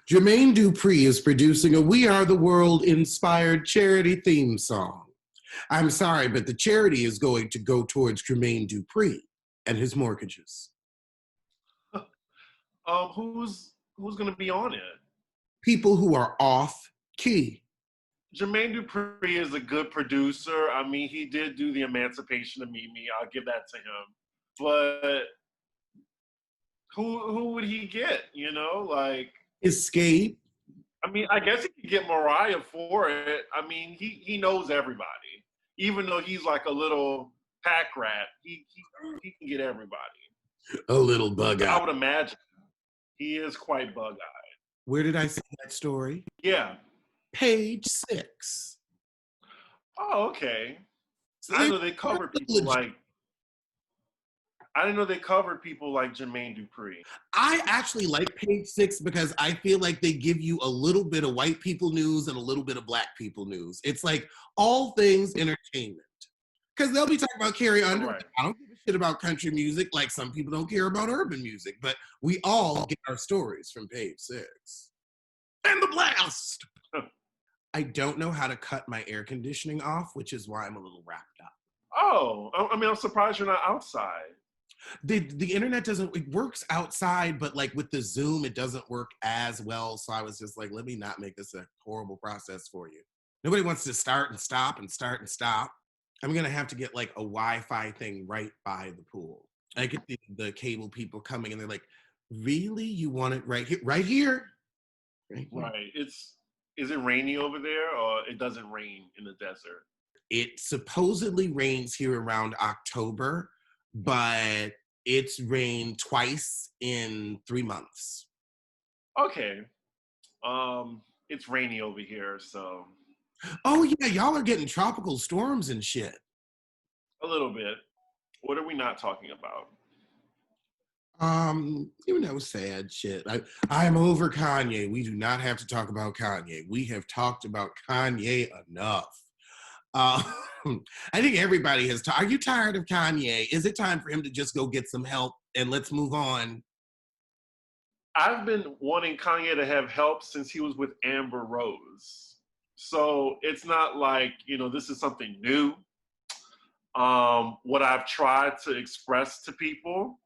Jermaine Dupri is producing a We Are the World inspired charity theme song. I'm sorry, but the charity is going to go towards Jermaine Dupri and his mortgages. Who's gonna be on it? People who are off key. Jermaine Dupri is a good producer. I mean, he did do the Emancipation of Mimi. I'll give that to him. But who would he get? You know, like Escape. I mean, I guess he could get Mariah for it. I mean, he knows everybody. Even though he's like a little pack rat, he can get everybody. A little bug-eyed. I would imagine. He is quite bug-eyed. Where did I see that story? Yeah. Page 6. Oh, okay. So I know they covered people like. I didn't know they covered people like Jermaine Dupri. I actually like Page 6 because I feel like they give you a little bit of white people news and a little bit of black people news. It's like all things entertainment. Because they'll be talking about Carrie Underwood. Right. I don't give a shit about country music like some people don't care about urban music, but we all get our stories from Page 6. And the blast! I don't know how to cut my air conditioning off, which is why I'm a little wrapped up. Oh, I mean, I'm surprised you're not outside. The internet doesn't, it works outside, but like with the Zoom, it doesn't work as well. So I was just like, let me not make this a horrible process for you. Nobody wants to start and stop and start and stop. I'm going to have to get like a Wi-Fi thing right by the pool. I get the cable people coming and they're like, really? You want it right here? Right here? Right. Is it rainy over there or it doesn't rain in the desert? It supposedly rains here around October, but it's rained twice in 3 months. Okay. It's rainy over here, so. Oh yeah, y'all are getting tropical storms and shit. A little bit. What are we not talking about? Sad shit. I'm over Kanye. We do not have to talk about Kanye. We have talked about Kanye enough. I think everybody has. Are you tired of Kanye? Is it time for him to just go get some help and let's move on? I've been wanting Kanye to have help since he was with Amber Rose. So it's not like, this is something new. What I've tried to express to people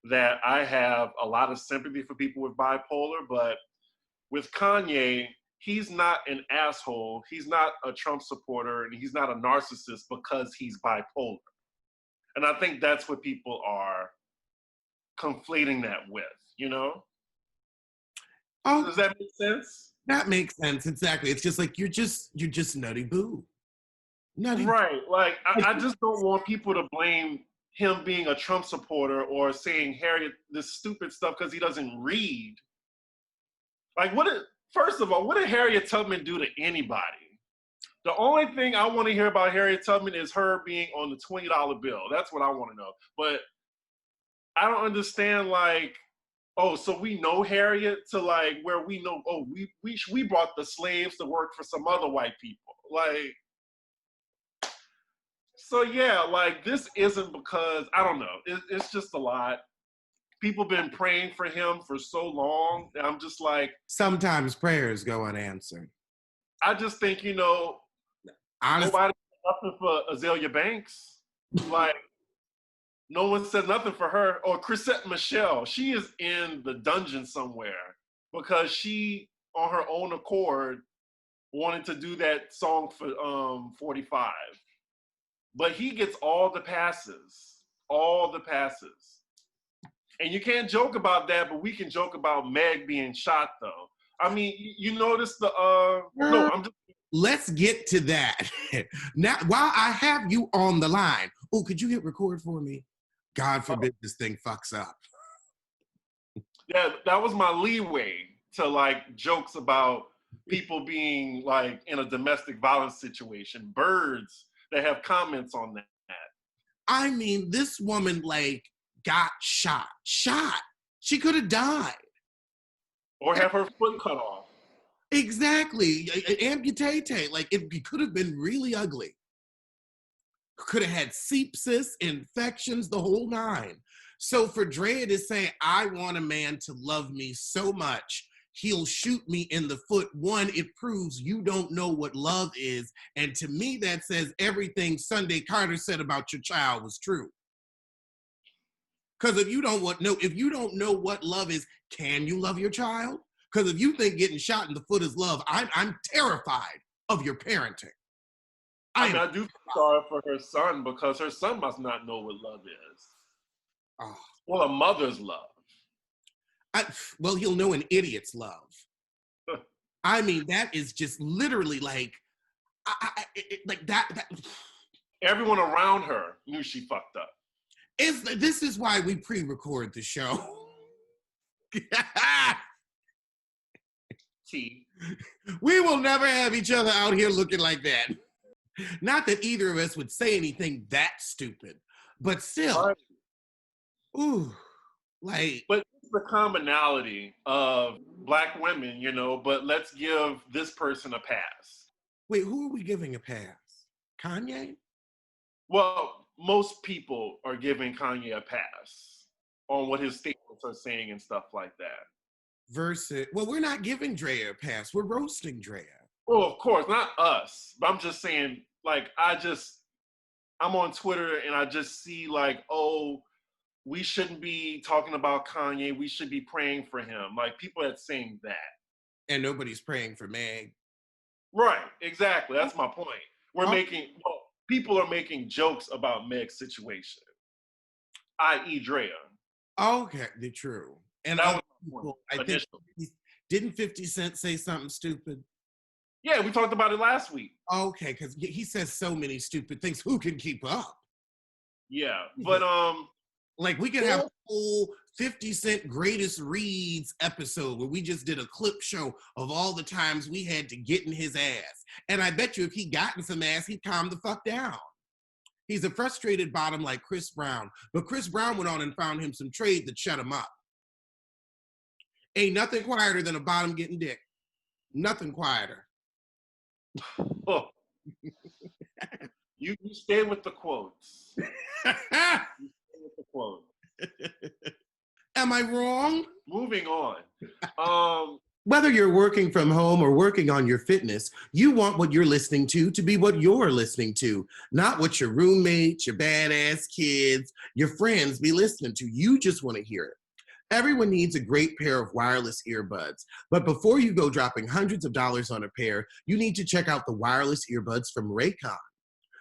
that I have a lot of sympathy for people with bipolar, but with Kanye, he's not an asshole. He's not a Trump supporter, and he's not a narcissist because he's bipolar. And I think that's what people are conflating that with, Oh, does that make sense? That makes sense, exactly. It's just like you're just nutty boo. Nutty. Right. Like I just don't want people to blame him being a Trump supporter or saying Harriet this stupid stuff because he doesn't read. Like first of all, what did Harriet Tubman do to anybody? The only thing I want to hear about Harriet Tubman is her being on the $20 bill. That's what I want to know. But I don't understand, like, oh, so we know Harriet to like where we know, oh, we brought the slaves to work for some other white people. Like, so yeah, like this isn't because, I don't know, it's just a lot. People been praying for him for so long. And I'm just like. Sometimes prayers go unanswered. I just think, honestly, nobody said nothing for Azalea Banks. Like, no one said nothing for her. Or Chrisette Michele, she is in the dungeon somewhere because she, on her own accord, wanted to do that song for 45. But he gets all the passes. And you can't joke about that, but we can joke about Meg being shot, though. I mean, you notice Let's get to that. Now, while I have you on the line, could you hit record for me? God forbid this thing fucks up. Yeah, that was my leeway to like jokes about people being like in a domestic violence situation. Birds that have comments on that. I mean, this woman like got shot. She could have died. Or have her foot cut off. Exactly. Amputate. Like it could have been really ugly. Could have had sepsis, infections, the whole nine. So for Draya to say, I want a man to love me so much, he'll shoot me in the foot. One, it proves you don't know what love is. And to me, that says everything Sunday Carter said about your child was true. Because if you don't know what love is, can you love your child? Because if you think getting shot in the foot is love, I'm terrified of your parenting. I do feel sorry for her son because her son must not know what love is. Oh. Well, a mother's love. Well, he'll know an idiot's love. I mean, that is just literally like, like that. Everyone around her knew she fucked up. This is why we pre-record the show. We will never have each other out here looking like that. Not that either of us would say anything that stupid, but still, right. Ooh, like. But it's the commonality of Black women, you know, but let's give this person a pass. Wait, who are we giving a pass? Kanye? Well, most people are giving Kanye a pass on what his statements are saying and stuff like that. Versus, well, we're not giving Draya a pass. We're roasting Draya. Well, of course, not us. But I'm just saying, like, I'm on Twitter and I just see like, oh, we shouldn't be talking about Kanye. We should be praying for him. Like, people are saying that. And nobody's praying for Meg. Right, exactly. That's my point. People are making jokes about Meg's situation, i.e. Draya. Okay, they're true. And that people, I think, didn't 50 Cent say something stupid? Yeah, we talked about it last week. Okay, because he says so many stupid things. Who can keep up? Yeah, but like we could have a whole 50 Cent greatest reads episode where we just did a clip show of all the times we had to get in his ass. And I bet you if he got in some ass, he'd calm the fuck down. He's a frustrated bottom like Chris Brown. But Chris Brown went on and found him some trade that shut him up. Ain't nothing quieter than a bottom getting dick. Nothing quieter. Oh. You stay with the quotes. You stay with the quote. Am I wrong? Moving on. Whether you're working from home or working on your fitness, you want what you're listening to be what you're listening to, not what your roommates, your badass kids, your friends be listening to. You just want to hear it. Everyone needs a great pair of wireless earbuds, but before you go dropping hundreds of dollars on a pair, you need to check out the wireless earbuds from Raycon.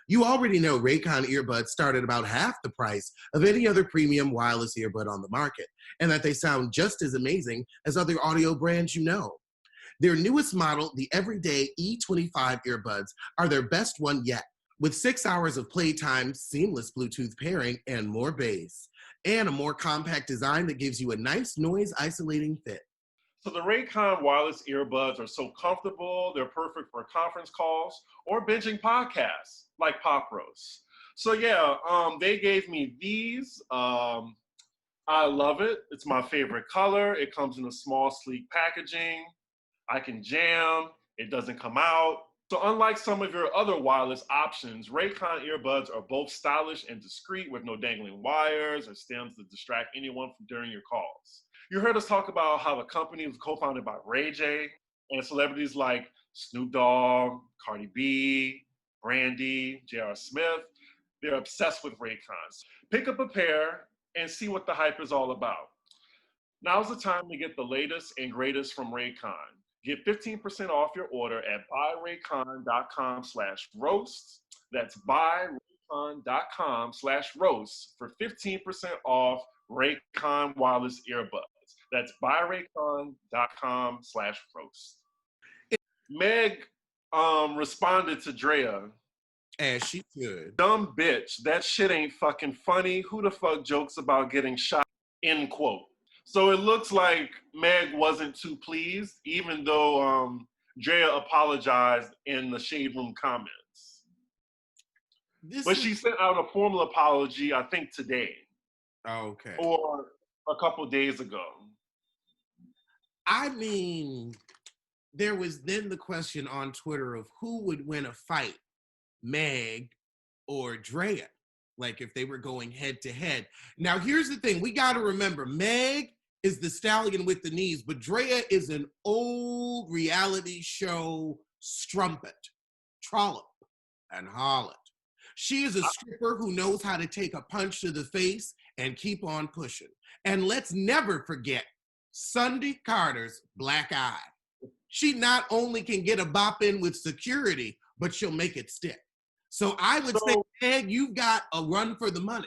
You already know Raycon earbuds start at about half the price of any other premium wireless earbud on the market, and that they sound just as amazing as other audio brands you know. Their newest model, the Everyday E25 earbuds, are their best one yet, with 6 hours of playtime, seamless Bluetooth pairing, and more bass, and a more compact design that gives you a nice noise-isolating fit. So the Raycon wireless earbuds are so comfortable, they're perfect for conference calls or binging podcasts like Pop Roast. So yeah, they gave me these. I love it. It's my favorite color. It comes in a small, sleek packaging. I can jam. It doesn't come out. So unlike some of your other wireless options, Raycon earbuds are both stylish and discreet with no dangling wires or stems to distract anyone from during your calls. You heard us talk about how the company was co-founded by Ray J and celebrities like Snoop Dogg, Cardi B, Brandy, J.R. Smith. They're obsessed with Raycons. Pick up a pair and see what the hype is all about. Now's the time to get the latest and greatest from Raycon. Get 15% off your order at buyraycon.com/roast. That's buyraycon.com/roast for 15% off Raycon wireless earbuds. That's buyraycon.com/roast. Meg responded to Draya. As she should. Dumb bitch, that shit ain't fucking funny. Who the fuck jokes about getting shot? End quote. So it looks like Meg wasn't too pleased, even though Draya apologized in the Shade Room comments. But she sent out a formal apology, I think today. Okay. Or a couple days ago. I mean, there was then the question on Twitter of who would win a fight, Meg or Draya, like if they were going head to head. Now, here's the thing. We got to remember, Meg is the stallion with the knees, but Draya is an old reality show strumpet, trollop, and harlot. She is a stripper who knows how to take a punch to the face and keep on pushing. And let's never forget Sunday Carter's black eye. She not only can get a bop in with security, but she'll make it stick. So I would say, Meg, you've got a run for the money.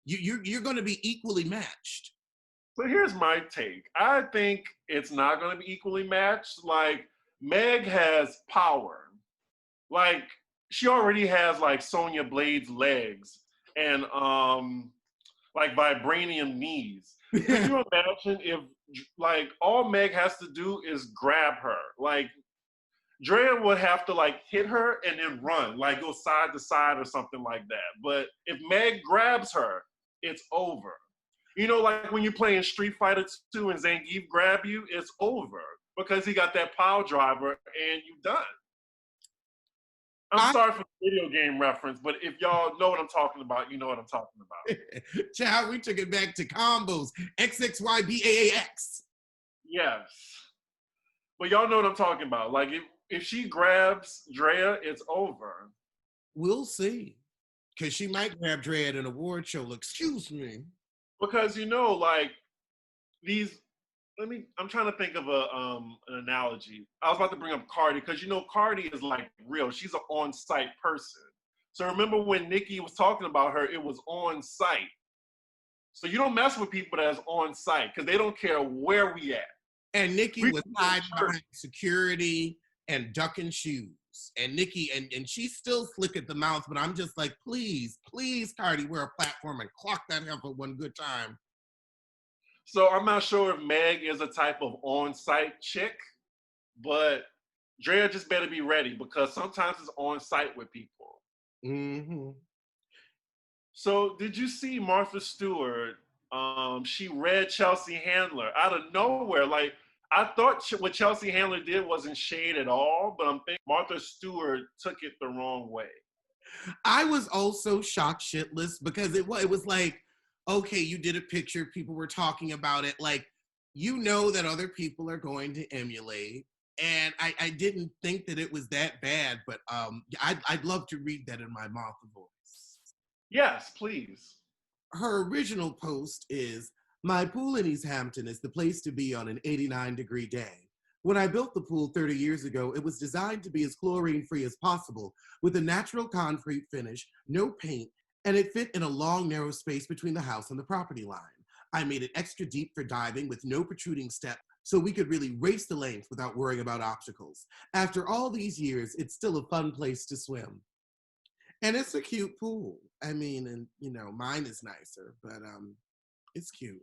You're going to be equally matched. So here's my take. I think it's not going to be equally matched. Like, Meg has power. Like, she already has like Sonya Blade's legs and like vibranium knees. Can you imagine if like all Meg has to do is grab her? Like, Draya would have to like hit her and then run, like go side to side or something like that. But if Meg grabs her, it's over. You know, like when you're playing Street Fighter 2 and Zangief grab you, it's over because he got that power driver and you done. I'm sorry for the video game reference, but if y'all know what I'm talking about, you know what I'm talking about. Child, we took it back to combos. XXYBAAX. Yes. But y'all know what I'm talking about. Like, if she grabs Draya, it's over. We'll see. Because she might grab Draya at an award show. Excuse me. Because, you know, like, I'm trying to think of an analogy. I was about to bring up Cardi, because, you know, Cardi is, like, real. She's an on-site person. So remember when Nikki was talking about her, it was on-site. So you don't mess with people that's on-site, because they don't care where we at. And Nikki was hiding behind security and ducking shoes. And Nikki, and she's still slick at the mouth, but I'm just like, please, Cardi, wear a platform and clock that heifer one good time. So I'm not sure if Meg is a type of on-site chick, but Draya just better be ready because sometimes it's on-site with people. Mm-hmm. So did you see Martha Stewart? She read Chelsea Handler out of nowhere. Like, I thought what Chelsea Handler did wasn't shade at all, but I'm thinking Martha Stewart took it the wrong way. I was also shocked shitless because it was like, okay, you did a picture, people were talking about it. Like, you know that other people are going to emulate. And I didn't think that it was that bad, but I'd love to read that in my Martha voice. Yes, please. Her original post is, my pool in East Hampton is the place to be on an 89-degree day. When I built the pool 30 years ago, it was designed to be as chlorine-free as possible, with a natural concrete finish, no paint, and it fit in a long, narrow space between the house and the property line. I made it extra deep for diving with no protruding step, so we could really race the length without worrying about obstacles. After all these years, it's still a fun place to swim. And it's a cute pool. I mean, and you know, mine is nicer, but it's cute.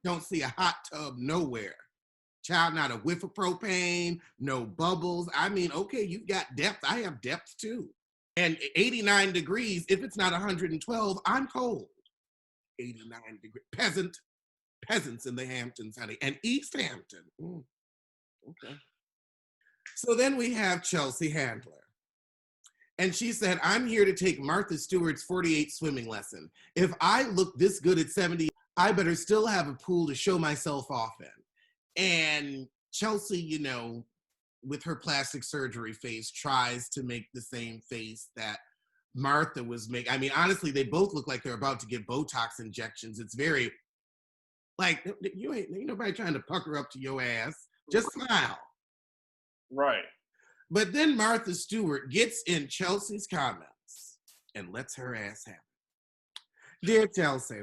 Don't see a hot tub nowhere. Child, not a whiff of propane, no bubbles. I mean, okay, you've got depth. I have depth too. And 89 degrees, if it's not 112, I'm cold. 89 degrees. Peasants in the Hamptons, honey. And East Hampton. Okay. So then we have Chelsea Handler. And she said, I'm here to take Martha Stewart's 48 swimming lesson. If I look this good at 70, I better still have a pool to show myself off in. And Chelsea, you know, with her plastic surgery face, tries to make the same face that Martha was making. I mean, honestly, they both look like they're about to get Botox injections. It's very, like, ain't nobody trying to pucker up to your ass. Just smile. Right. But then Martha Stewart gets in Chelsea's comments and lets her ass have it. Dear Chelsea,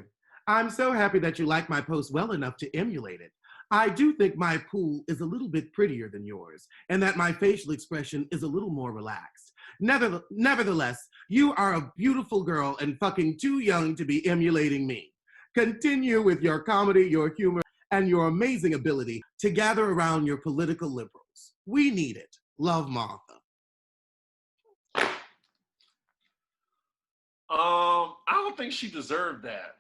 I'm so happy that you like my post well enough to emulate it. I do think my pool is a little bit prettier than yours, and that my facial expression is a little more relaxed. Nevertheless, you are a beautiful girl and fucking too young to be emulating me. Continue with your comedy, your humor, and your amazing ability to gather around your political liberals. We need it. Love, Martha. I don't think she deserved that.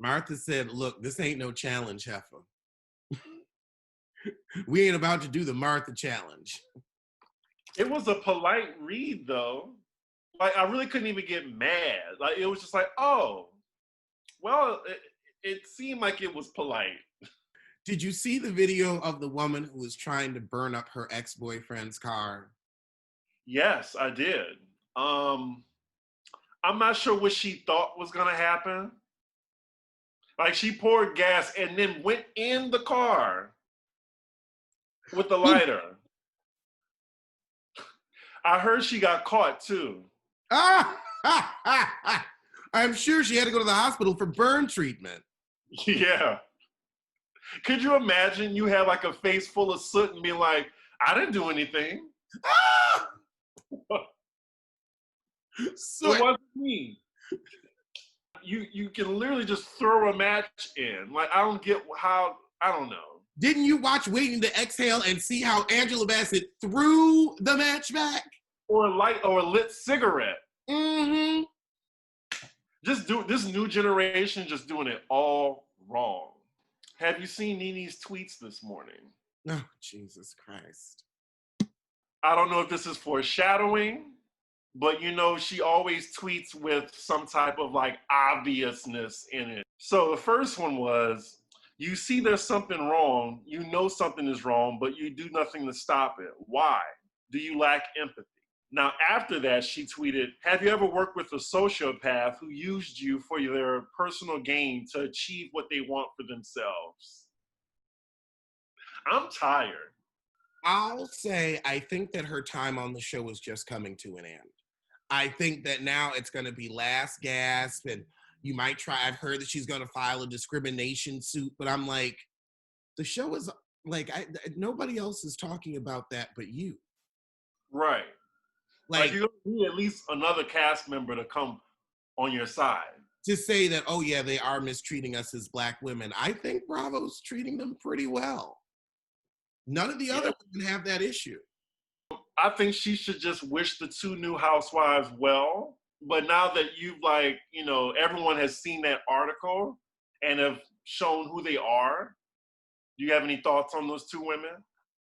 Martha said, look, this ain't no challenge, heifer. We ain't about to do the Martha challenge. It was a polite read, though. Like, I really couldn't even get mad. Like, it was just like, oh, well, it seemed like it was polite. Did you see the video of the woman who was trying to burn up her ex-boyfriend's car? Yes, I did. I'm not sure what she thought was gonna happen. Like she poured gas and then went in the car with the lighter. I heard she got caught too. I'm sure she had to go to the hospital for burn treatment. Yeah. Could you imagine you have like a face full of soot and be like, I didn't do anything. So it wasn't me. You can literally just throw a match in. Like I don't get how, I don't know. Didn't you watch Waiting to Exhale and see how Angela Bassett threw the match back? Or a lit cigarette. Mm-hmm. Just do this new generation just doing it all wrong. Have you seen Nene's tweets this morning? Oh, Jesus Christ. I don't know if this is foreshadowing, but you know, she always tweets with some type of like obviousness in it. So the first one was, you see there's something wrong, you know something is wrong, but you do nothing to stop it. Why? Do you lack empathy? Now, after that, she tweeted, have you ever worked with a sociopath who used you for their personal gain to achieve what they want for themselves? I'm tired. I'll say I think that her time on the show is just coming to an end. I think that now it's going to be last gasp, and you might try. I've heard that she's going to file a discrimination suit, but I'm like, the show is like, nobody else is talking about that but you. Right. Like you need at least another cast member to come on your side. To say that, oh yeah, they are mistreating us as Black women. I think Bravo's treating them pretty well. None of the other women have that issue. I think she should just wish the two new housewives well. But now that you've like, you know, everyone has seen that article and have shown who they are, do you have any thoughts on those two women?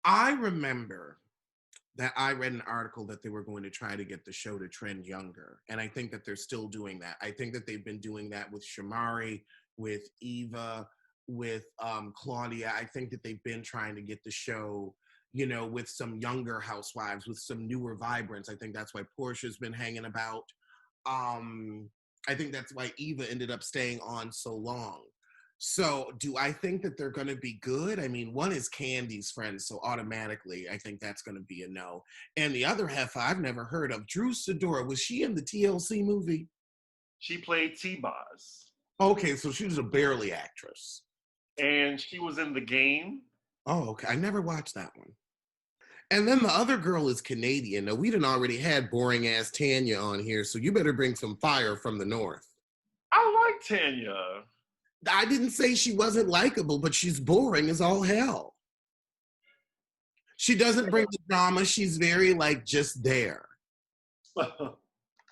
I remember that I read an article that they were going to try to get the show to trend younger. And I think that they're still doing that. I think that they've been doing that with Shamari, with Eva, with Claudia. I think that they've been trying to get the show, you know, with some younger housewives, with some newer vibrants. I think that's why Portia's been hanging about. I think that's why Eva ended up staying on so long. So do I think that they're going to be good? I mean, one is Candy's friend, so automatically I think that's going to be a no. And the other half I've never heard of, Drew Sidora. Was she in the TLC movie? She played T-Boz. Okay, so she was a barely actress. And she was in The Game. Oh, okay. I never watched that one. And then the other girl is Canadian. Now, we done already had boring-ass Tanya on here, so you better bring some fire from the north. I like Tanya. I didn't say she wasn't likable, but she's boring as all hell. She doesn't bring the drama. She's very, like, just there.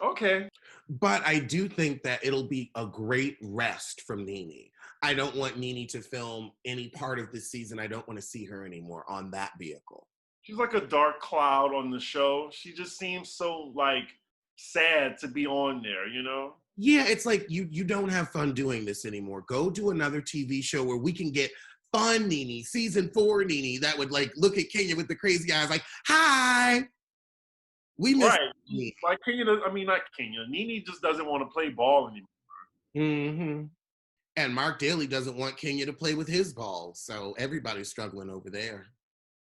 Okay. But I do think that it'll be a great rest from Nene. I don't want Nene to film any part of this season. I don't want to see her anymore on that vehicle. She's like a dark cloud on the show. She just seems so, like, sad to be on there, you know? Yeah, it's like you don't have fun doing this anymore. Go do another TV show where we can get fun Nene, season 4 Nene, that would like look at Kenya with the crazy eyes like, hi. We miss Nene. Like Kenya, not Kenya. Nene just doesn't want to play ball anymore. Mm-hmm. And Mark Daly doesn't want Kenya to play with his balls. So everybody's struggling over there.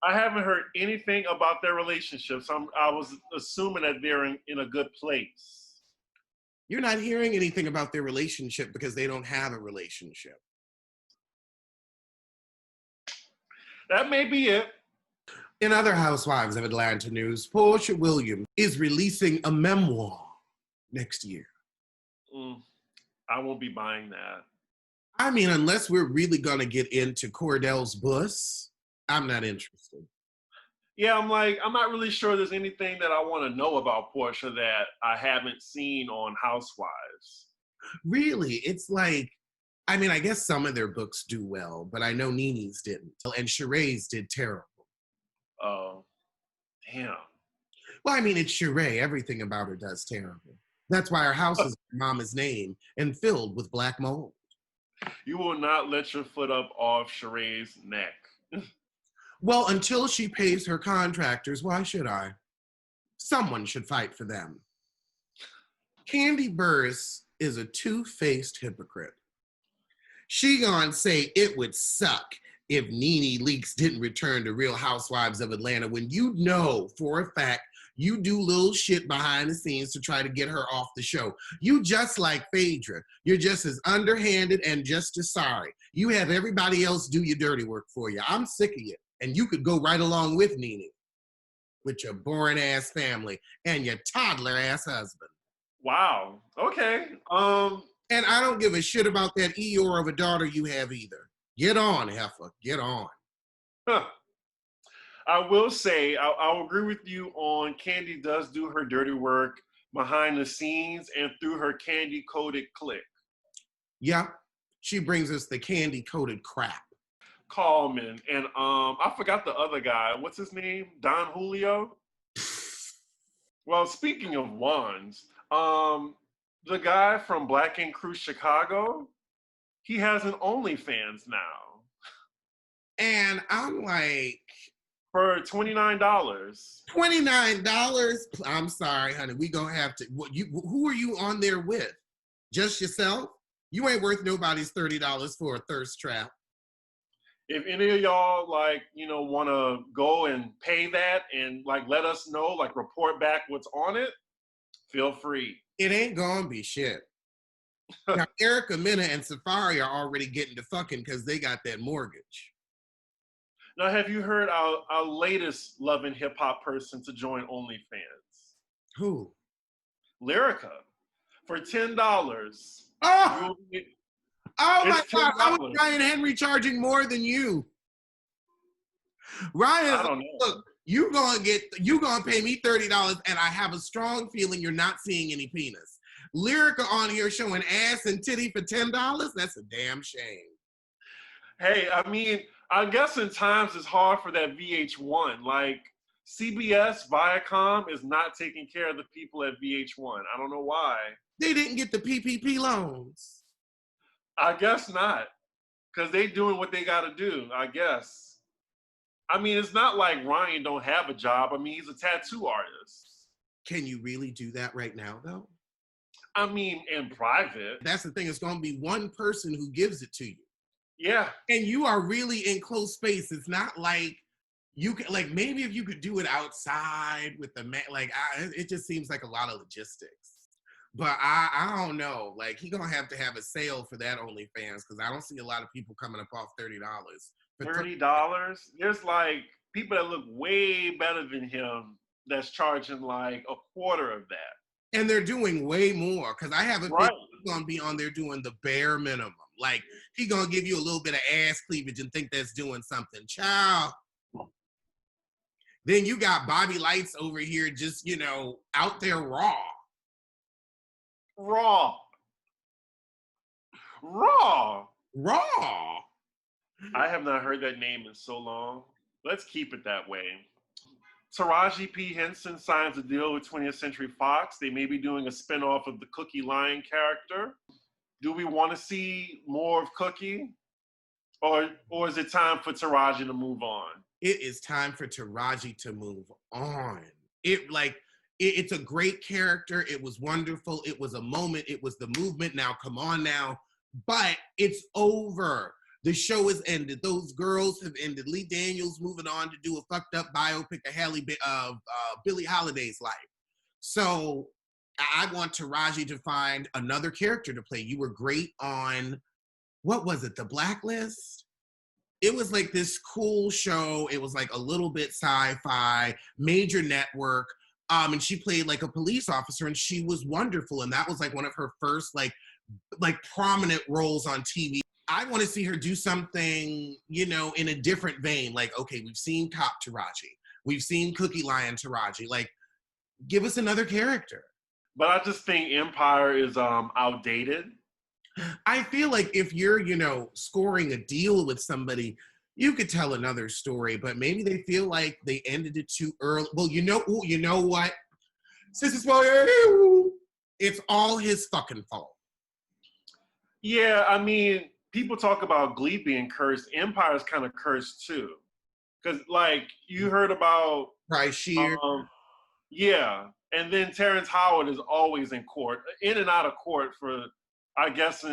I haven't heard anything about their relationship. So I was assuming that they're in a good place. You're not hearing anything about their relationship because they don't have a relationship. That may be it. In other Housewives of Atlanta news, Portia Williams is releasing a memoir next year. I won't be buying that. I mean, unless we're really going to get into Cordell's bus, I'm not interested. Yeah, I'm not really sure there's anything that I want to know about Portia that I haven't seen on Housewives. Really? It's like, I mean, I guess some of their books do well, but I know Nene's didn't. And Sheree's did terrible. Oh, damn. Well, I mean, it's Sheree. Everything about her does terrible. That's why her house is Mama's name and filled with black mold. You will not let your foot up off Sheree's neck. Well, until she pays her contractors, why should I? Someone should fight for them. Kandi Burruss is a two-faced hypocrite. She gonna say it would suck if Nene Leakes didn't return to Real Housewives of Atlanta when you know for a fact you do little shit behind the scenes to try to get her off the show. You just like Phaedra. You're just as underhanded and just as sorry. You have everybody else do your dirty work for you. I'm sick of you. And you could go right along with Nene, with your boring ass family and your toddler ass husband. Wow. Okay. And I don't give a shit about that Eeyore of a daughter you have either. Get on, heifer. Get on. Huh. I will say, I'll agree with you on Kandi does do her dirty work behind the scenes and through her candy-coated clique. Yeah, she brings us the candy-coated crap. Coleman. And I forgot the other guy. What's his name? Don Julio? Well, speaking of wands, the guy from Black Ink Crew Chicago, he has an OnlyFans now. And I'm like... For $29. $29? I'm sorry, honey. We gonna have to... Who are you on there with? Just yourself? You ain't worth nobody's $30 for a thirst trap. If any of y'all want to go and pay that and let us know, report back what's on it, feel free. It ain't gonna be shit. Now, Erica Mena and Safari are already getting to fucking because they got that mortgage. Now, have you heard our latest Love and Hip Hop person to join OnlyFans? Who? Lyrica. For $10. Oh! Oh my God, $10. I was Ryan Henry charging more than you. Ryan, I don't know. Look, you gonna pay me $30 and I have a strong feeling you're not seeing any penis. Lyrica on here showing ass and titty for $10, that's a damn shame. Hey, I mean, I guess in times it's hard for that VH1. CBS, Viacom is not taking care of the people at VH1. I don't know why. They didn't get the PPP loans. I guess not, because they doing what they got to do, I guess. I mean, it's not like Ryan don't have a job. I mean, he's a tattoo artist. Can you really do that right now, though? I mean, in private. That's the thing. It's going to be one person who gives it to you. Yeah. And you are really in close space. It's not like you can, maybe if you could do it outside with the man, it just seems like a lot of logistics. But I don't know. He gonna have to have a sale for that OnlyFans because I don't see a lot of people coming up off $30. $30? There's people that look way better than him that's charging a quarter of that. And they're doing way more because I have a right. feeling he's gonna be on there doing the bare minimum. He gonna give you a little bit of ass cleavage and think that's doing something. Ciao. Then you got Bobby Lights over here just, out there raw. Raw. I have not heard that name in so long. Let's keep it that way. Taraji P. Henson signs a deal with 20th Century Fox. They may be doing a spinoff of the Cookie Lion character. Do we want to see more of Cookie? Or is it time for Taraji to move on? It is time for Taraji to move on. It's a great character. It was wonderful. It was a moment. It was the movement. Now, come on now. But it's over. The show has ended. Those girls have ended. Lee Daniels moving on to do a fucked up biopic of Billie Holiday's life. So I want Taraji to find another character to play. You were great on, what was it, The Blacklist? It was this cool show. It was a little bit sci-fi, major network. And she played a police officer and she was wonderful. And that was one of her first prominent roles on TV. I want to see her do something, in a different vein. Okay, we've seen Cop Taraji. We've seen Cookie Lion Taraji. Give us another character. But I just think Empire is outdated. I feel if you're, scoring a deal with somebody, you could tell another story, but maybe they feel like they ended it too early. Well, you know what? It's all his fucking fault. Yeah, I mean, people talk about Glee being cursed. Empire's kind of cursed too. Because, like, you heard about, Price Shear. yeah. And then Terrence Howard is always in court, in and out of court for, I guess,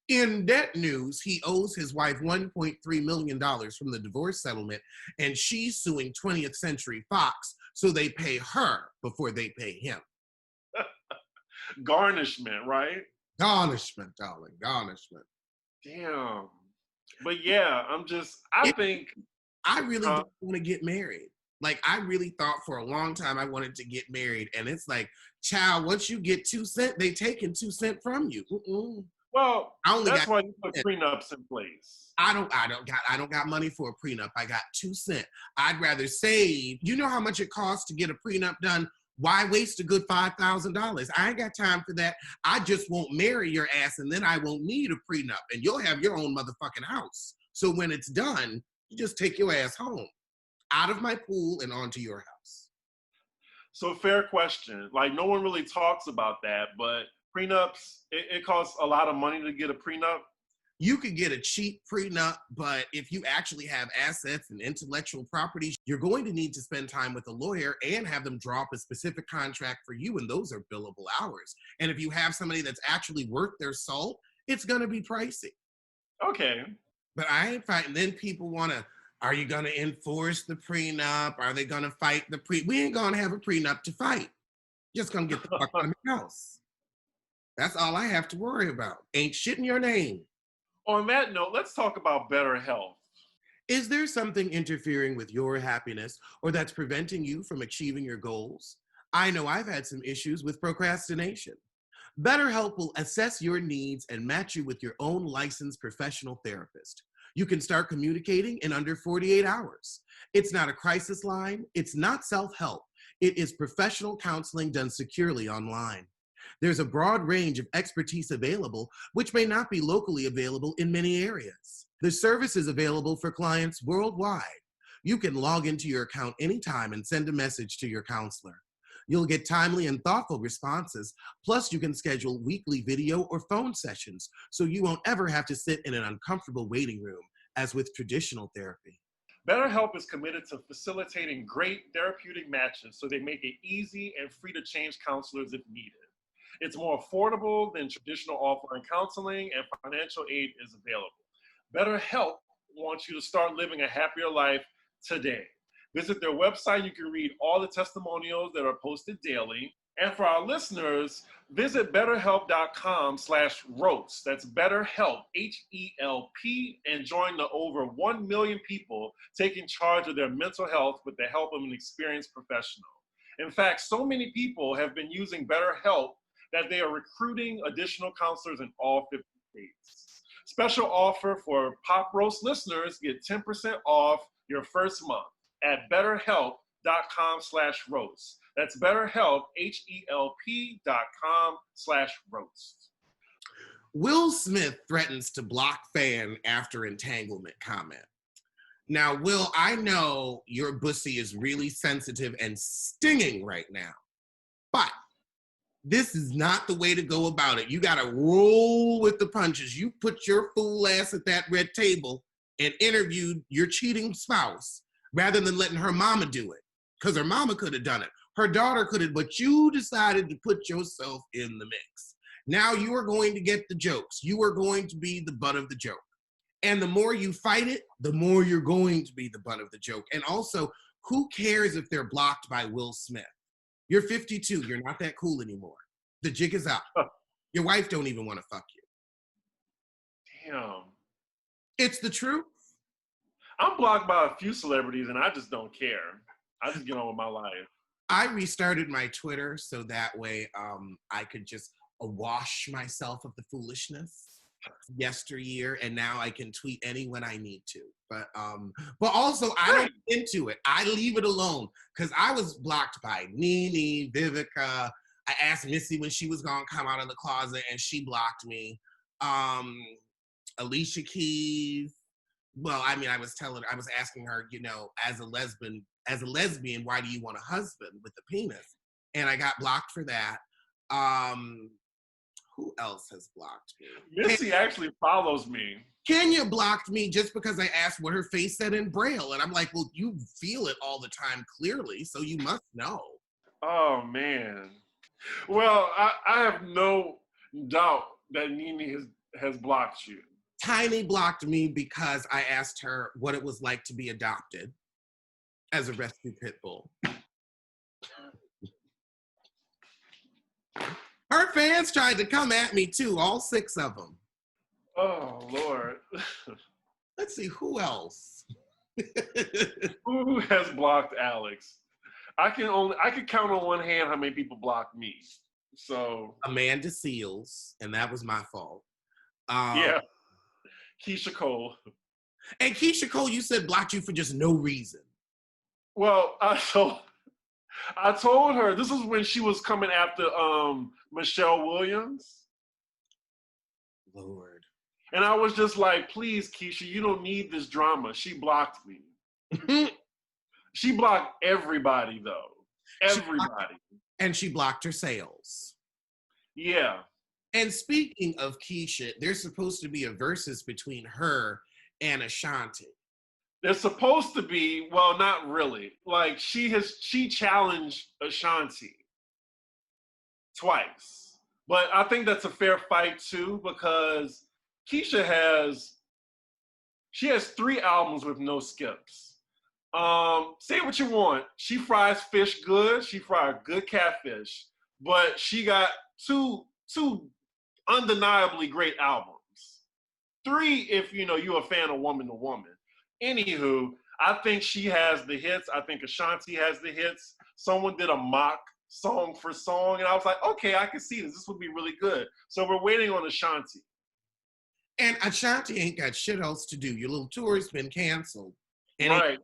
In debt news, he owes his wife $1.3 million from the divorce settlement, and she's suing 20th Century Fox, so they pay her before they pay him. garnishment, right? Garnishment, darling, garnishment. Damn. But yeah, I really don't want to get married. Like, I really thought for a long time I wanted to get married, and it's like, child, once you get 2 cents, they taking 2 cents from you. Well, that's why you put prenups in place. I don't got money for a prenup. I got 2 cents. I'd rather save. You know how much it costs to get a prenup done? Why waste a good $5,000? I ain't got time for that. I just won't marry your ass, and then I won't need a prenup, and you'll have your own motherfucking house. So when it's done, you just take your ass home, out of my pool and onto your house. So fair question. Like, no one really talks about that, but prenups, it costs a lot of money to get a prenup. You could get a cheap prenup, but if you actually have assets and intellectual property, you're going to need to spend time with a lawyer and have them draw up a specific contract for you, and those are billable hours. And if you have somebody that's actually worth their salt, it's going to be pricey. Okay. But I ain't fighting. Then people want to, are you going to enforce the prenup? Are they going to fight the We ain't going to have a prenup to fight. Just going to get the fuck out of my house. That's all I have to worry about. Ain't shit in your name. On that note, let's talk about BetterHelp. Is there something interfering with your happiness or that's preventing you from achieving your goals? I know I've had some issues with procrastination. BetterHelp will assess your needs and match you with your own licensed professional therapist. You can start communicating in under 48 hours. It's not a crisis line. It's not self-help. It is professional counseling done securely online. There's a broad range of expertise available, which may not be locally available in many areas. The service is available for clients worldwide. You can log into your account anytime and send a message to your counselor. You'll get timely and thoughtful responses, plus you can schedule weekly video or phone sessions, so you won't ever have to sit in an uncomfortable waiting room, as with traditional therapy. BetterHelp is committed to facilitating great therapeutic matches, so they make it easy and free to change counselors if needed. It's more affordable than traditional offline counseling, and financial aid is available. BetterHelp wants you to start living a happier life today. Visit their website. You can read all the testimonials that are posted daily. And for our listeners, visit betterhelp.com/roast. That's BetterHelp, H-E-L-P, and join the over 1 million people taking charge of their mental health with the help of an experienced professional. In fact, so many people have been using BetterHelp that they are recruiting additional counselors in all 50 states. Special offer for Pop Roast listeners: get 10% off your first month at betterhelp.com/roast. That's BetterHelp, HELP.com/roast. Will Smith threatens to block fan after entanglement comment. Now, Will, I know your pussy is really sensitive and stinging right now, but this is not the way to go about it. You got to roll with the punches. You put your fool ass at that red table and interviewed your cheating spouse rather than letting her mama do it, because her mama could have done it. Her daughter could have, but you decided to put yourself in the mix. Now you are going to get the jokes. You are going to be the butt of the joke. And the more you fight it, the more you're going to be the butt of the joke. And also, who cares if they're blocked by Will Smith? You're 52. You're not that cool anymore. The jig is out. Your wife don't even want to fuck you. Damn. It's the truth. I'm blocked by a few celebrities and I just don't care. I just get on with my life. I restarted my Twitter so that way I could just wash myself of the foolishness yesteryear, and now I can tweet anyone I need to. But also I don't get into it. I leave it alone, because I was blocked by Nene, Vivica. I asked Missy when she was gonna come out of the closet, and she blocked me. Alicia Keys. Well, I mean, I was asking her, you know, as a lesbian, why do you want a husband with a penis? And I got blocked for that. Who else has blocked me? Missy actually follows me. Kenya blocked me just because I asked what her face said in Braille. And I'm like, well, you feel it all the time clearly, so you must know. Oh, man. Well, I have no doubt that Nene has blocked you. Tiny blocked me because I asked her what it was like to be adopted as a rescue pit bull. Her fans tried to come at me too, all 6 of them. Oh, Lord. Let's see, who else? Who has blocked Alex? I can count on one hand how many people blocked me. So Amanda Seals, and that was my fault. Yeah. Keisha Cole. And Keisha Cole, you said blocked you for just no reason. Well, I told her this was when she was coming after Michelle Williams. Lord. And I was just like, please, Keisha, you don't need this drama. She blocked me. She blocked everybody, though. Everybody. And she blocked her sales. Yeah. And speaking of Keisha, there's supposed to be a versus between her and Ashanti. There's supposed to be, well, not really. Like, she challenged Ashanti twice. But I think that's a fair fight, too, because Keisha has 3 albums with no skips. Say what you want. She fries fish good. She fried good catfish. But she got two undeniably great albums. 3 if, you're a fan of Woman to Woman. Anywho, I think she has the hits. I think Ashanti has the hits. Someone did a mock song for song, and I was like, okay, I can see this. This would be really good. So we're waiting on Ashanti. And Ashanti ain't got shit else to do. Your little tour's been canceled. And Right.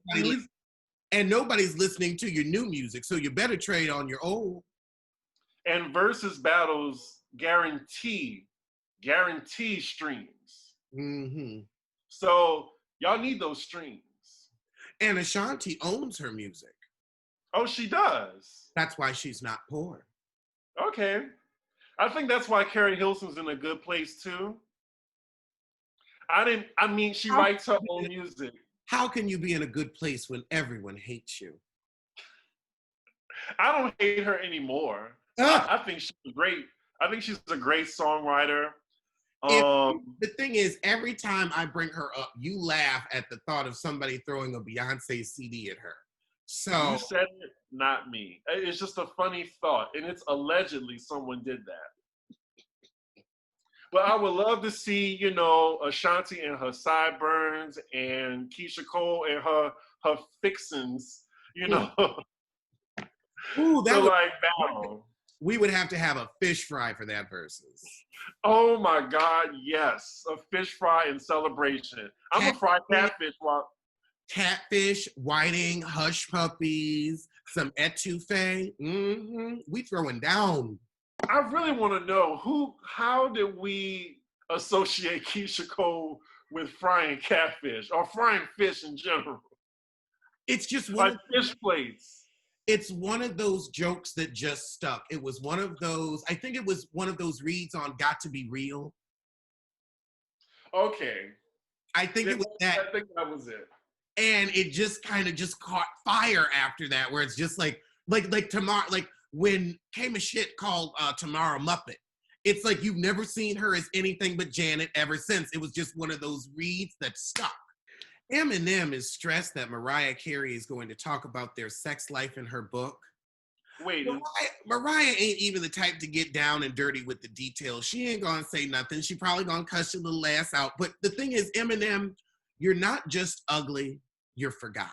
And nobody's listening to your new music, so you better trade on your old. And versus battles guarantee streams. Mm-hmm. So y'all need those streams. And Ashanti owns her music. Oh, she does? That's why she's not poor. Okay. I think that's why Carrie Hilson's in a good place too. She writes her own music. How can you be in a good place when everyone hates you? I don't hate her anymore. I think she's great. I think she's a great songwriter. The thing is, every time I bring her up, you laugh at the thought of somebody throwing a Beyonce CD at her. So you said it, not me. It's just a funny thought, and it's allegedly someone did that. But I would love to see, Ashanti and her sideburns, and Keisha Cole and her fixins, Ooh, that to would, battle. We would have to have a fish fry for that versus. Oh my God, yes. A fish fry in celebration. I'm going to fry catfish while... Catfish, whiting, hush puppies, some etouffee. Mm-hmm. We throwing down. I really want to know how did we associate Keisha Cole with frying catfish or frying fish in general? It's just like fish plates. It's one of those jokes that just stuck. It was one of those, I think it was one of those reads on Got to Be Real. Okay. I think it was that. I think that was it. And it just kind of just caught fire after that, where it's just like Tamara, like when came a shit called Tamara Muppet. It's like you've never seen her as anything but Janet ever since. It was just one of those reads that stuck. Eminem is stressed that Mariah Carey is going to talk about their sex life in her book. Wait. Mariah ain't even the type to get down and dirty with the details. She ain't gonna say nothing. She probably gonna cuss your little ass out. But the thing is, Eminem, you're not just ugly, you're forgotten.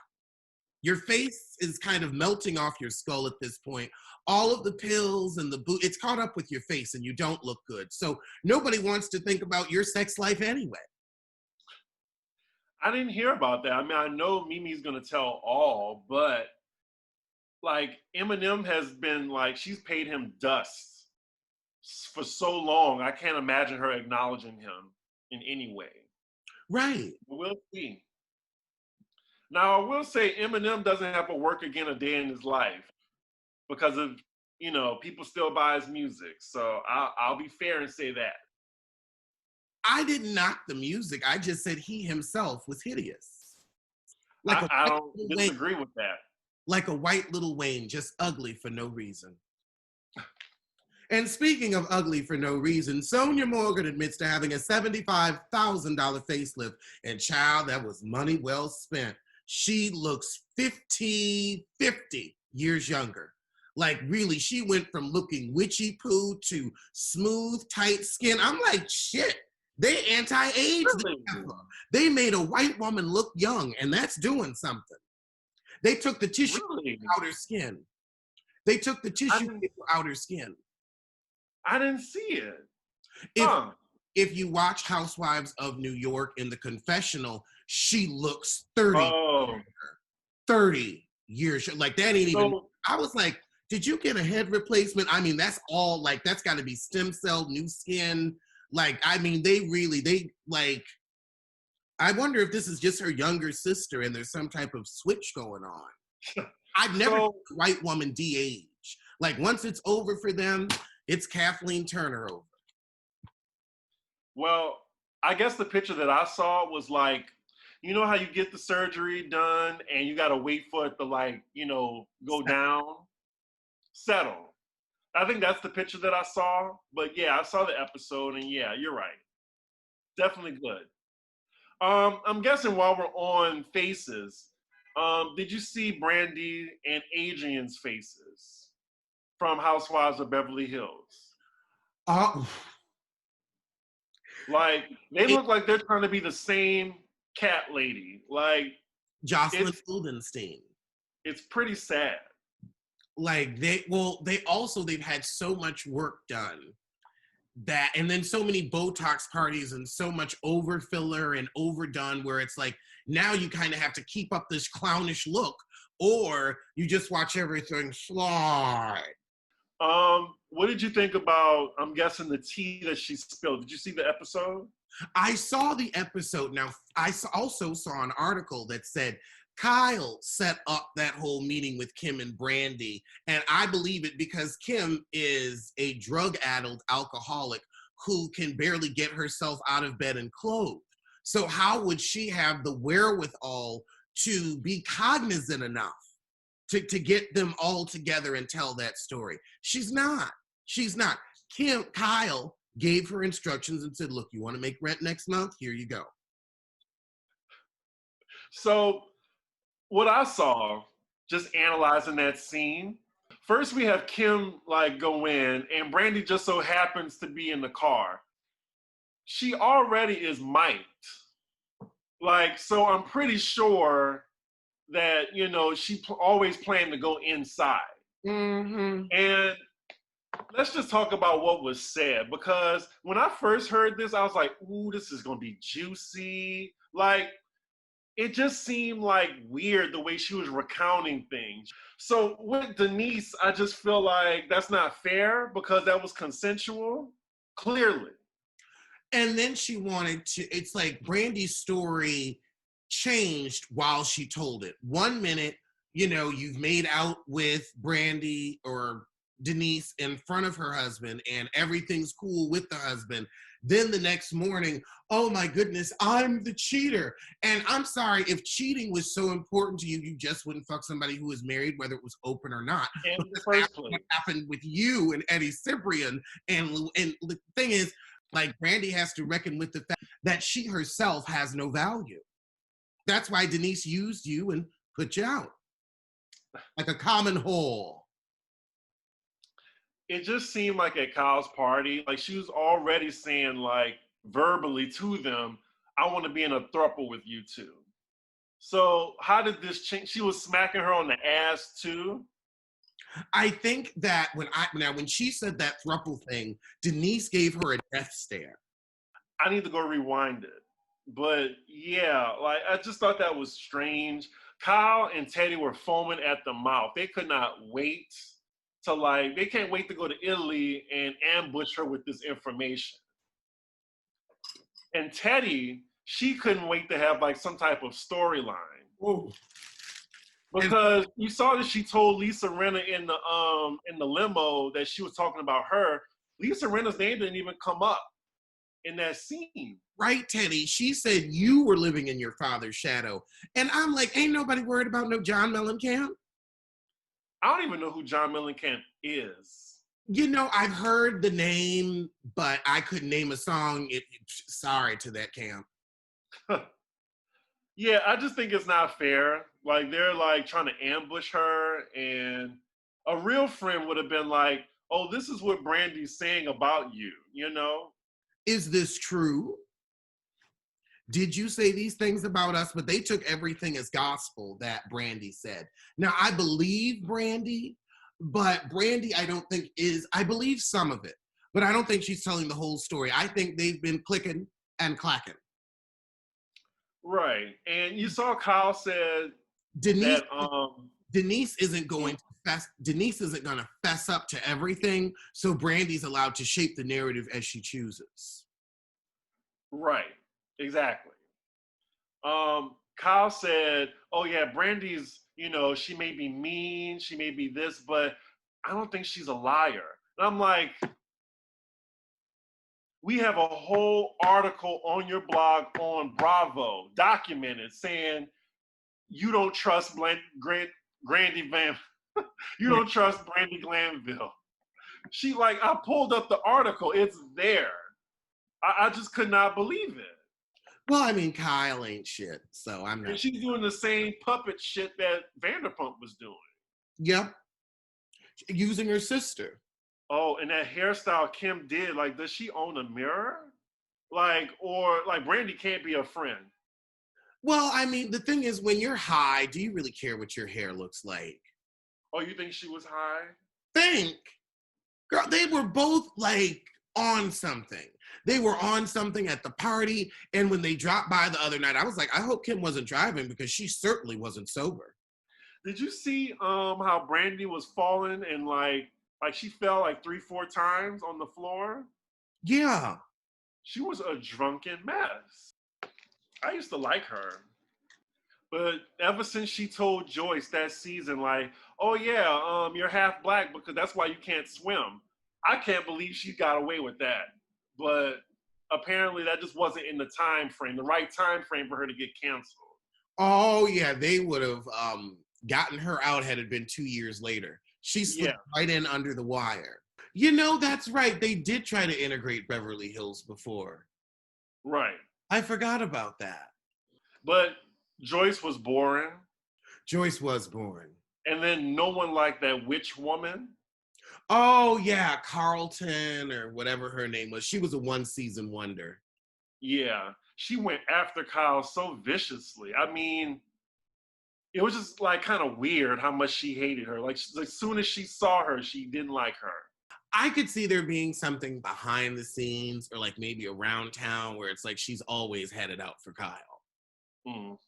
Your face is kind of melting off your skull at this point. All of the pills and the it's caught up with your face and you don't look good. So nobody wants to think about your sex life anyway. I didn't hear about that. I mean, I know Mimi's gonna tell all, but like Eminem has been like, she's paid him dust for so long. I can't imagine her acknowledging him in any way. Right. We'll see. Now, I will say Eminem doesn't have to work again a day in his life because of you know, people still buy his music. So I'll be fair and say that. I didn't knock the music. I just said he himself was hideous. Like a I white don't Lil Wayne, disagree with that. like a white Little Wayne, just ugly for no reason. And speaking of ugly for no reason, Sonia Morgan admits to having a $75,000 facelift, and child, that was money well spent. She looks 50 years younger. Like, really, she went from looking witchy poo to smooth, tight skin. I'm like, shit, they anti-age. Really? They made a white woman look young, and that's doing something. They took the tissue Really? outer skin. They took the tissue outer skin. I didn't see it. If Huh. if you watch Housewives of New York in the confessional, she looks 30, Oh. 30 years. Like that ain't even. So, I was like, did you get a head replacement? I mean, that's all like that's got to be stem cell, new skin. Like, I mean, they like. I wonder if this is just her younger sister and there's some type of switch going on. I've never seen a white woman de-age. Like once it's over for them, it's Kathleen Turner over. well, I guess the picture that I saw was like, you know how you get the surgery done and you gotta wait for it to like, you know, go down, settle. I think that's the picture that I saw. But yeah, I saw the episode and yeah, you're right. Definitely good. I'm guessing while we're on faces, did you see Brandy and Adrian's faces from Housewives of Beverly Hills? Oh, Like they look like they're trying to be the same cat lady. Like Jocelyn Sildenstein. it's pretty sad. Like they've had so much work done that, and then so many Botox parties and so much overfiller and overdone where it's like now you kind of have to keep up this clownish look or you just watch everything slide. What did you think about, I'm guessing, the tea that she spilled? Did you see the episode? I saw the episode. Now, also saw an article that said Kyle set up that whole meeting with Kim and Brandy. And I believe it because Kim is a drug-addled alcoholic who can barely get herself out of bed and clothed. So how would she have the wherewithal to be cognizant enough to get them all together and tell that story? She's not. Kyle gave her instructions and said, look, you want to make rent next month? Here you go. So what I saw, just analyzing that scene, first we have Kim like go in and Brandy just so happens to be in the car. She already is mic'd. Like, so I'm pretty sure that, you know, she always planned to go inside. Mm-hmm. And let's just talk about what was said, because when I first heard this, I was like, ooh, this is going to be juicy. Like, it just seemed like weird the way she was recounting things. So with Denise, I just feel like that's not fair because that was consensual, clearly. And then she wanted to, it's like Brandy's story changed while she told it. 1 minute, you know, you've made out with Brandy or Denise in front of her husband and everything's cool with the husband. Then the next morning, oh my goodness, I'm the cheater. And I'm sorry, if cheating was so important to you, you just wouldn't fuck somebody who was married, whether it was open or not. In the first place. What happened with you and Eddie Cibrian. And the thing is, like, Brandy has to reckon with the fact that she herself has no value. That's why Denise used you and put you out like a common whore. It just seemed like at Kyle's party, like she was already saying, like, verbally to them, I want to be in a throuple with you two. So how did this change? She was smacking her on the ass too. I think that when she said that throuple thing, Denise gave her a death stare. I need to go rewind it. But yeah, like I just thought that was strange. Kyle and Teddy were foaming at the mouth. They could not wait to they can't wait to go to Italy and ambush her with this information. And Teddy, she couldn't wait to have like some type of storyline. Because you saw that she told Lisa Rinna in the limo that she was talking about her. Lisa Rinna's name didn't even come up in that scene. Right, Teddy. She said you were living in your father's shadow. And I'm like, ain't nobody worried about no John Mellencamp? I don't even know who John Mellencamp is. You know, I've heard the name, but I couldn't name a song. Sorry to that camp. Yeah, I just think it's not fair. Like, they're like trying to ambush her, and a real friend would have been like, oh, this is what Brandy's saying about you, you know? Is this true? Did you say these things about us? But they took everything as gospel that Brandy said. Now, I believe Brandy, but Brandy, I believe some of it, but I don't think she's telling the whole story. I think they've been clicking and clacking. Right. And you saw Kyle said Denise, that Denise isn't going to fess up to everything, so Brandy's allowed to shape the narrative as she chooses. Right. Exactly. Kyle said, oh yeah, Brandy's, you know, she may be mean, she may be this, but I don't think she's a liar. And I'm like, we have a whole article on your blog on Bravo, documented, saying you don't trust Brandy Van, you don't trust Brandy Glanville. She like, I pulled up the article, it's there. I just could not believe it. Well, I mean, Kyle ain't shit, so I'm not. And she's doing the same puppet shit that Vanderpump was doing. Yep. Using her sister. Oh, and that hairstyle Kim did, like, does she own a mirror? Like, or like Brandy can't be a friend. Well, I mean, the thing is, when you're high, do you really care what your hair looks like? Oh, you think she was high? Girl, they were both like on something. They were on something at the party, and when they dropped by the other night, I was like, I hope Kim wasn't driving because she certainly wasn't sober. Did you see how Brandy was falling and like she fell like 3-4 times on the floor? Yeah. She was a drunken mess. I used to like her. But ever since she told Joyce that season, like, oh yeah, you're half black because that's why you can't swim. I can't believe she got away with that. But apparently that just wasn't in the time frame, the right time frame for her to get canceled. Oh yeah, they would have gotten her out had it been 2 years later. She slipped right in under the wire. You know, that's right. They did try to integrate Beverly Hills before. Right. I forgot about that. But Joyce was boring. Joyce was boring. And then no one liked that witch woman. Oh, yeah, Carlton or whatever her name was. She was a one-season wonder. Yeah, she went after Kyle so viciously. I mean, it was just like kind of weird how much she hated her. Like as soon as she saw her, she didn't like her. I could see there being something behind the scenes or like maybe around town where it's like she's always had it out for Kyle.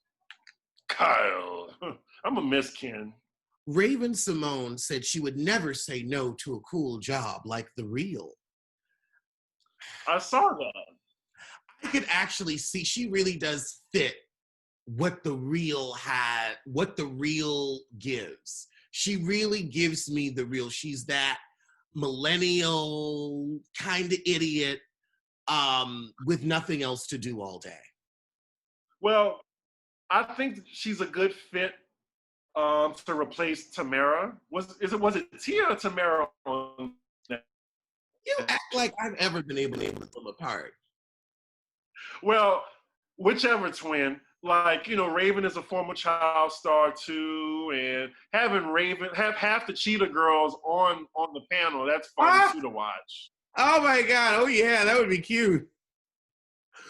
Kyle. I'm a miss Ken. Raven Simone said she would never say no to a cool job like The Real. I saw that. I could actually see she really does fit what The Real gives. She really gives me The Real. She's that millennial kind of idiot with nothing else to do all day. Well, I think she's a good fit to replace Tamara. Was it Tia or Tamara on that? You act like I've ever been able to pull them apart. Well, whichever twin. Like, you know, Raven is a former child star too, and having Raven have half the Cheetah Girls on the panel, that's fun too to watch. Oh my God! Oh yeah, that would be cute.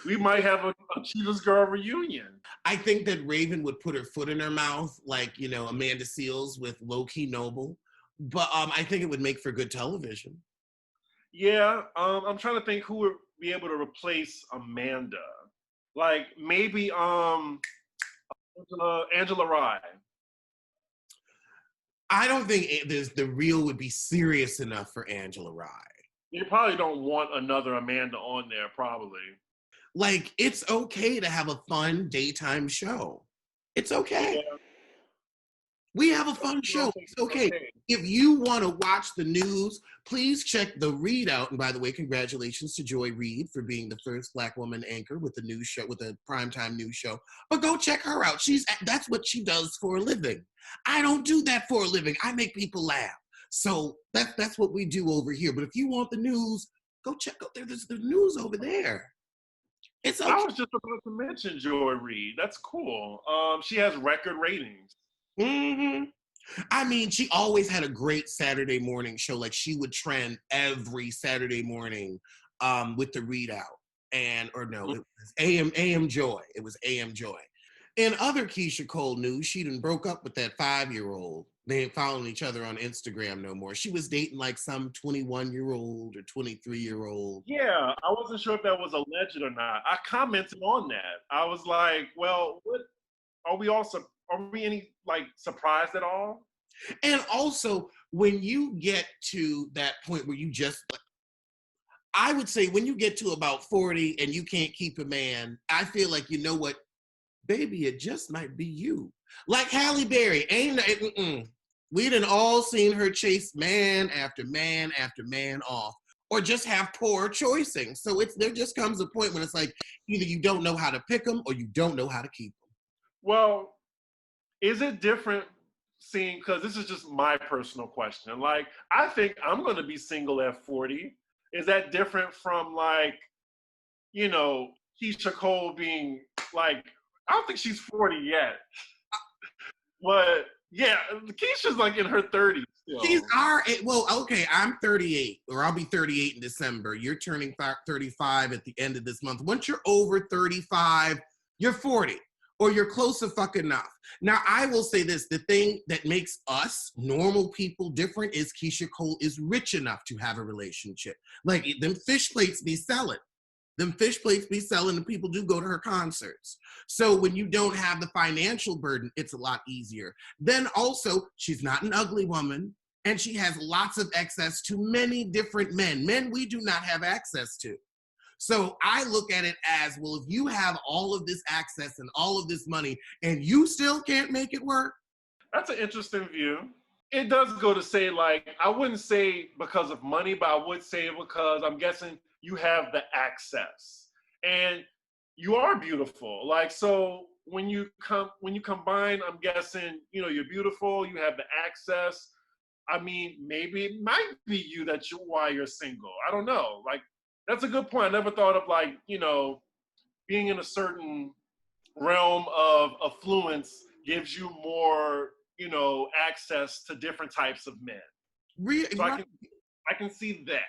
We might have a Cheetah's Girl reunion. I think that Raven would put her foot in her mouth, like, you know, Amanda Seales with Low Key Noble. But I think it would make for good television. Yeah, I'm trying to think who would be able to replace Amanda. Like maybe Angela Rye. I don't think The Real would be serious enough for Angela Rye. You probably don't want another Amanda on there, probably. Like, it's okay to have a fun daytime show. It's okay. We have a fun show. It's okay. If you want to watch the news, please check the Read Out. And by the way, congratulations to Joy Reid for being the first Black woman anchor with a news show, with a primetime news show. But go check her out. That's what she does for a living. I don't do that for a living. I make people laugh. So that's what we do over here. But if you want the news, go check out there. There's the news over there. It's okay. I was just about to mention Joy Reid. That's cool. She has record ratings. Mm-hmm. I mean, she always had a great Saturday morning show. Like, she would trend every Saturday morning with the Read Out. It was AM Joy. It was AM Joy. In other Keisha Cole news, she done broke up with that 5-year-old. They ain't following each other on Instagram no more. She was dating like some 21-year-old or 23-year-old. Yeah, I wasn't sure if that was alleged or not. I commented on that. I was like, well, what are we any like surprised at all? And also, when you get to that point where you just, I would say when you get to about 40 and you can't keep a man, I feel like, you know what, baby, it just might be you. Like Halle Berry, we done all seen her chase man after man after man off, or just have poor choicing. So there just comes a point when it's like, either you don't know how to pick them or you don't know how to keep them. Well, is it different seeing, because this is just my personal question. Like, I think I'm going to be single at 40. Is that different from, like, you know, Keisha Cole being like, I don't think she's 40 yet. But yeah, Keisha's like in her 30s still. She's okay, I'm 38, or I'll be 38 in December. You're turning 35 at the end of this month. Once you're over 35, you're 40. Or you're close to fucking enough. Now, I will say this, the thing that makes us normal people different is Keisha Cole is rich enough to have a relationship. Like, them fish plates be selling. Them fish plates be selling and people do go to her concerts. So when you don't have the financial burden, it's a lot easier. Then also, she's not an ugly woman and she has lots of access to many different men we do not have access to. So I look at it as, well, if you have all of this access and all of this money and you still can't make it work. That's an interesting view. It does go to say, like, I wouldn't say because of money, but I would say because I'm guessing you have the access and you are beautiful. Like, so when you combine, I'm guessing, you know, you're beautiful, you have the access. I mean, maybe it might be why you're single. I don't know. Like, that's a good point. I never thought of, like, you know, being in a certain realm of affluence gives you more, you know, access to different types of men. So I can see that.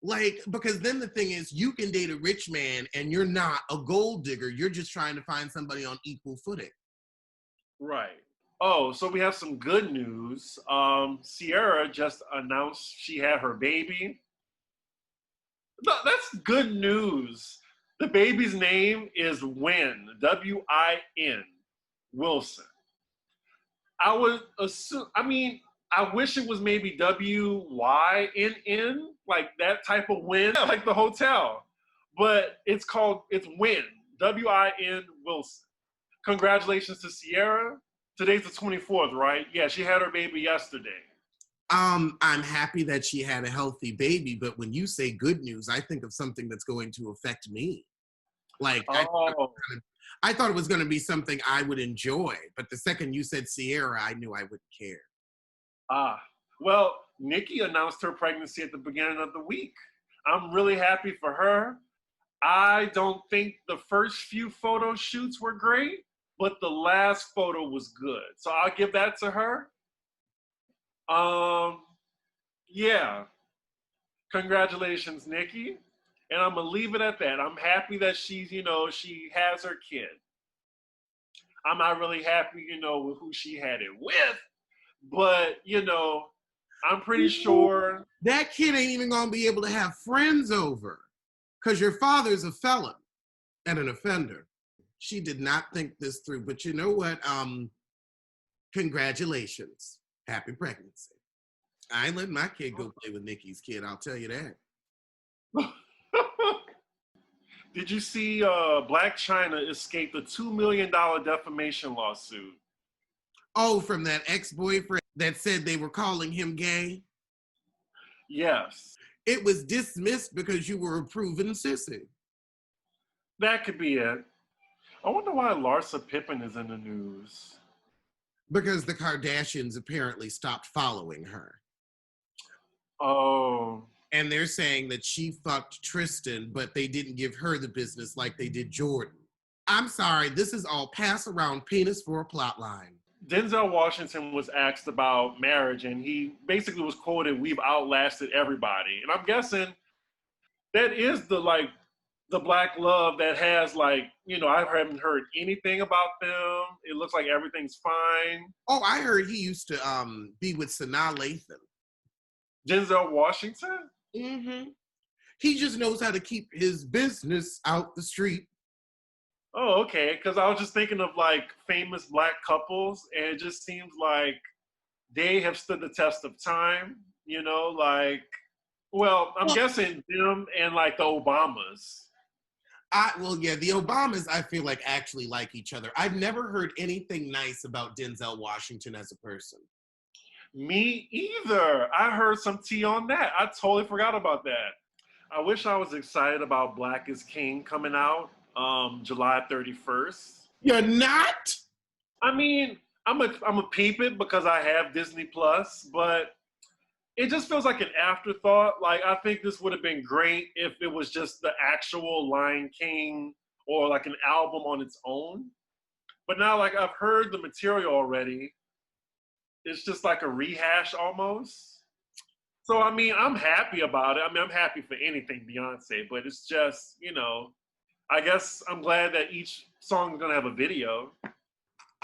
Like, because then the thing is, you can date a rich man and you're not a gold digger. You're just trying to find somebody on equal footing. Right. Oh, so we have some good news. Sierra just announced she had her baby. No, that's good news. The baby's name is Win, W-I-N, Wilson. I would assume, I mean, I wish it was maybe W-Y-N-N, like that type of win, like the hotel. But it's Win, W-I-N, Wilson. Congratulations to Sierra. Today's the 24th, right? Yeah, she had her baby yesterday. I'm happy that she had a healthy baby, but when you say good news, I think of something that's going to affect me. Like, I thought it was going to be something I would enjoy, but the second you said Sierra, I knew I wouldn't care. Well, Nikki announced her pregnancy at the beginning of the week. I'm really happy for her. I don't think the first few photo shoots were great, but the last photo was good. So I'll give that to her. Yeah. Congratulations, Nikki. And I'm gonna leave it at that. I'm happy that she's, you know, she has her kid. I'm not really happy, you know, with who she had it with, but, you know, I'm pretty sure that kid ain't even gonna be able to have friends over because your father's a felon and an offender. She did not think this through, but you know what? Congratulations. Happy pregnancy. I ain't letting my kid go play with Nikki's kid, I'll tell you that. Did you see Black China escaped a $2 million defamation lawsuit? Oh, from that ex-boyfriend that said they were calling him gay? Yes. It was dismissed because you were a proven sissy. That could be it. I wonder why Larsa Pippen is in the news. Because the Kardashians apparently stopped following her. Oh. And they're saying that she fucked Tristan, but they didn't give her the business like they did Jordan. I'm sorry, this is all pass around penis for a plot line. Denzel Washington was asked about marriage, and he basically was quoted, "We've outlasted everybody." And I'm guessing that is the black love that has I haven't heard anything about them. It looks like everything's fine. Oh, I heard he used to be with Sanaa Lathan. Denzel Washington? Mm-hmm. He just knows how to keep his business out the street. Oh, okay. Because I was just thinking of famous black couples, and it just seems like they have stood the test of time. I'm guessing them and the Obamas. The Obamas, I feel like actually like each other. I've never heard anything nice about Denzel Washington as a person. Me either. I heard some tea on that. I totally forgot about that. I wish I was excited about Black is King coming out July 31st. You're not? I mean, I'm a peep it because I have Disney Plus, but it just feels like an afterthought. I think this would have been great if it was just the actual Lion King or an album on its own. But now I've heard the material already. It's just like a rehash almost. So I'm happy about it. I'm happy for anything Beyonce, but it's just, I guess I'm glad that each song is gonna have a video.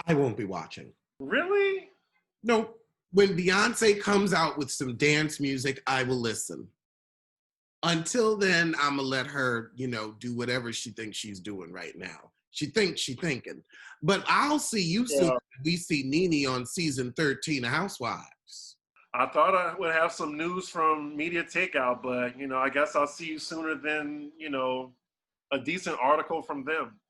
I won't be watching. Really? No. When Beyonce comes out with some dance music, I will listen. Until then, I'm gonna let her, do whatever she thinks she's doing right now. She thinks she's thinking. But I'll see you soon. We see Nene on season 13 of Housewives. I thought I would have some news from Media Takeout, but I guess I'll see you sooner than, a decent article from them.